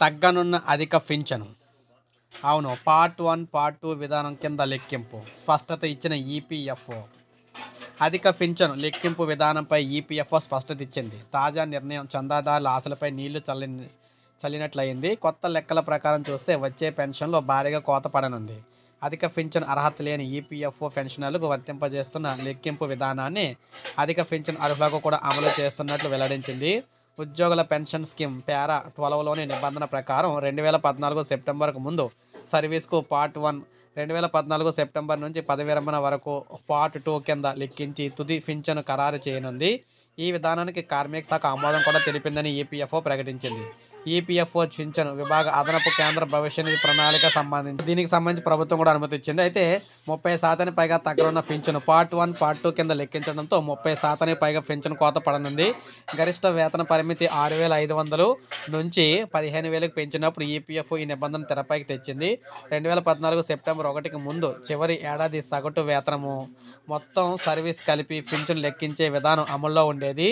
తగ్గనున్న అధిక పింఛను. అవును. పార్ట్ 1, పార్ట్ 2 విధానం కింద లెక్కింపు స్పష్టత ఇచ్చిన ఈపీఎఫ్ఓ. అధిక పింఛను లెక్కింపు విధానంపై ఈపీఎఫ్ఓ స్పష్టత ఇచ్చింది. తాజా నిర్ణయం చందాదారుల ఆశలపై నీళ్లు చల్లినట్లయింది. కొత్త లెక్కల ప్రకారం చూస్తే వచ్చే పెన్షన్లో భారీగా కోత పడనుంది. అధిక పింఛను అర్హత లేని ఈపీఎఫ్ఓ పెన్షనర్లకు వర్తింపజేస్తున్న లెక్కింపు విధానాన్ని అధిక పింఛను అర్హులకు కూడా అమలు చేస్తున్నట్లు వెల్లడించింది. ఉద్యోగుల పెన్షన్ స్కీమ్ పారా 12లోని నిబంధన ప్రకారం 2014 సెప్టెంబర్కు ముందు సర్వీస్కు పార్ట్ 1, 2014 సెప్టెంబర్ నుంచి పదవి విరమణ వరకు పార్ట్ 2 కింద లెక్కించి తుది పింఛను ఖరారు చేయనుంది. ఈ విధానానికి కార్మిక శాఖ ఆమోదం కూడా తెలిపిందని ఈపీఎఫ్ఓ ప్రకటించింది. ఈపీఎఫ్ఓ పింఛను విభాగ అదనపు కేంద్ర భవిష్య నిధి ప్రణాళిక దీనికి సంబంధించి ప్రభుత్వం కూడా అనుమతి ఇచ్చింది. అయితే 30% పైగా తగ్గనున్న పింఛను పార్ట్ 1, పార్ట్ 2 కింద లెక్కించడంతో 30% పైగా పింఛను కోత పడనుంది. గరిష్ట వేతన పరిమితి 6,500 నుంచి 15,000కు పెంచినప్పుడు ఈపీఎఫ్ఓ ఈ నిబంధన తెరపైకి తెచ్చింది. 2014 సెప్టెంబర్ 1కి ముందు చివరి ఏడాది సగటు వేతనము మొత్తం సర్వీస్ కలిపి పింఛను లెక్కించే విధానం అమల్లో ఉండేది.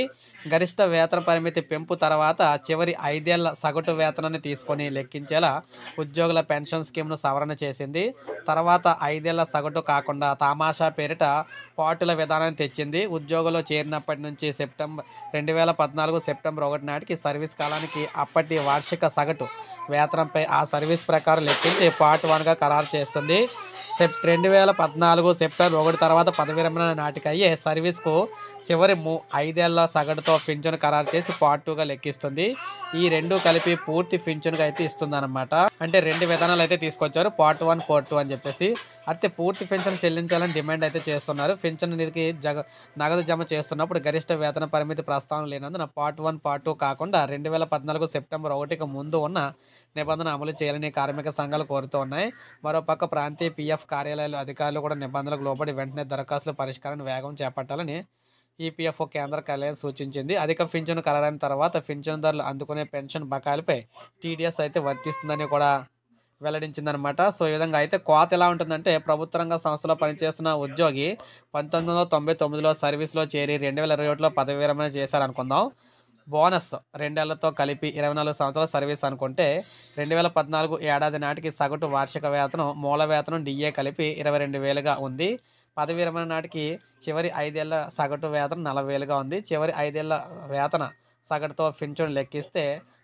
గరిష్ట వేతన పరిమితి పెంపు తర్వాత చివరి 5 ఏళ్ల సగటు వేతనాన్ని తీసుకొని లెక్కించేలా ఉద్యోగుల పెన్షన్ స్కీమ్ను సవరణ చేసింది. తర్వాత 5 ఏళ్ల సగటు కాకుండా తమాషా పేరిట పార్టుల విధానాన్ని తెచ్చింది. ఉద్యోగులు చేరినప్పటి నుంచి 2014 సెప్టెంబర్ 1 నాటికి సర్వీస్ కాలానికి అప్పటి వార్షిక సగటు వేతనంపై ఆ సర్వీస్ ప్రకారం లెక్కించి పార్ట్ 1గా ఖరారు చేస్తుంది. 2014 సెప్టెంబర్ 1 తర్వాత పదవి విరమణ నాటికి అయ్యే సర్వీస్కు చివరి 5 ఏళ్ల సగటుతో పింఛను ఖరారు చేసి పార్ట్ 2గా లెక్కిస్తుంది. ఈ రెండు కలిపి పూర్తి పింఛనుగా అయితే ఇస్తుందన్నమాట. అంటే 2 విధానాలు అయితే తీసుకొచ్చారు, పార్ట్ 1, పార్ట్ 2 అని చెప్పేసి. అయితే పూర్తి పింఛను చెల్లించాలని డిమాండ్ అయితే చేస్తున్నారు. పింఛను నిధికి నగదు జమ చేస్తున్నప్పుడు గరిష్ట వేతన పరిమితి ప్రస్తావన లేనందున పార్ట్ 1, పార్ట్ 2 కాకుండా 2014 సెప్టెంబర్ 1కి ముందు ఉన్న నిబంధన అమలు చేయాలని కార్మిక సంఘాలు కోరుతూ ఉన్నాయి. మరోపక్క ప్రాంతీయ పీఎఫ్ కార్యాలయాలు అధికారులు కూడా నిబంధనలకు లోబడి వెంటనే దరఖాస్తుల పరిష్కారాన్ని వేగం చేపట్టాలని ఈపీఎఫ్ఓ కేంద్ర కార్యాలయం సూచించింది. అధిక పింఛను ఖరారైన తర్వాత పింఛనుదారులు అందుకునే పెన్షన్ బకాయిలపై టీడీఎస్ అయితే వర్తిస్తుందని కూడా వెల్లడించిందనమాట. సో ఈ విధంగా అయితే కోత ఎలా ఉంటుందంటే, ప్రభుత్వ రంగ సంస్థలో పనిచేస్తున్న ఉద్యోగి 1999లో సర్వీస్లో చేరి 2021లో పదవి విరమణ చేశారనుకుందాం. బోనస్ 2 ఏళ్లతో కలిపి 24 సంవత్సరాల సర్వీస్ అనుకుంటే 2014 ఏడాది నాటికి సగటు వార్షిక వేతనం మూల వేతనం డిఏ కలిపి 22,000గా ఉంది. పదవి విరమణ నాటికి చివరి 5 ఏళ్ల సగటు వేతనం 40,000గా ఉంది. చివరి 5 ఏళ్ల వేతన సగటుతో పింఛను లెక్కిస్తే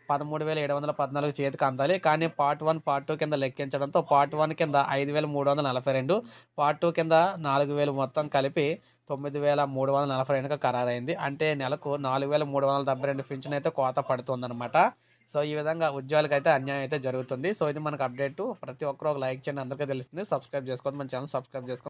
13,714 చేతికి అందాలి. కానీ పార్ట్ 1, పార్ట్ 2 కింద లెక్కించడంతో పార్ట్ 1 కింద 5,342, పార్ట్ 2 కింద 4,000 మొత్తం కలిపి 9,342గా ఖరారైంది. అంటే నెలకు 4,372 పింఛను అయితే కోత పడుతుందన్నమాట. సో ఈ విధంగా ఉద్యోగులకు అయితే అన్యాయం అయితే జరుగుతుంది. సో ఇది మనకు అప్డేట్. ప్రతి ఒక్కరు ఒక లైక్ చేయండి, అందరికీ తెలుస్తుంది. సబ్స్క్రైబ్ చేసుకోండి, మన ఛానల్ సబ్స్క్రైబ్ చేసుకోండి.